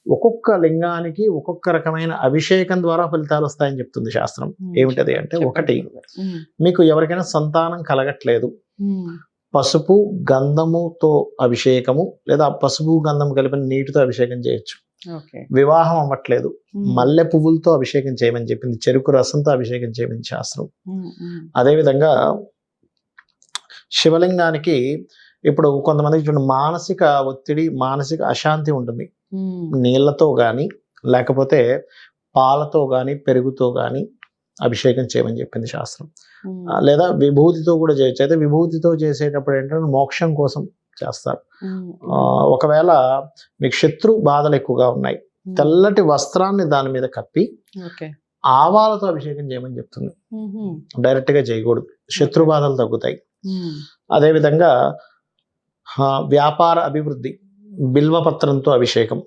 ఒక్కొక్క లింగానికి ఒక్కొక్క రకమైన అభిషేకం ద్వారా ఫలితాలు వస్తాయని చెప్తుంది శాస్త్రం. ఏమిటది అంటే, ఒకటి, మీకు ఎవరికైనా సంతానం కలగట్లేదు, పసుపు గంధముతో అభిషేకము లేదా పసుపు గంధం కలిపిన నీటితో అభిషేకం చేయొచ్చు. వివాహం అవ్వట్లేదు, మల్లె పువ్వులతో అభిషేకం చేయమని చెప్పింది, చెరుకు రసంతో అభిషేకం చేయమని శాస్త్రం. అదేవిధంగా శివలింగానికి ఇప్పుడు కొంతమందికి చూడండి, మానసిక ఒత్తిడి, మానసిక అశాంతి ఉంటుంది. నీళ్లతో కానీ లేకపోతే పాలతో కానీ పెరుగుతో కానీ అభిషేకం చేయమని చెప్పింది శాస్త్రం. లేదా విభూతితో కూడా చేయొచ్చు. అయితే విభూతితో చేసేటప్పుడు ఏంటంటే మోక్షం కోసం చేస్తారు. ఒకవేళ మీకు శత్రు బాధలు ఎక్కువగా ఉన్నాయి, తెల్లటి వస్త్రాన్ని దాని మీద కప్పి ఆవాలతో అభిషేకం చేయమని చెప్తుంది. డైరెక్ట్ గా చేయకూడదు, శత్రు బాధలు తగ్గుతాయి. అదేవిధంగా వ్యాపార అభివృద్ధి, బిల్వపత్రంతో అభిషేకం,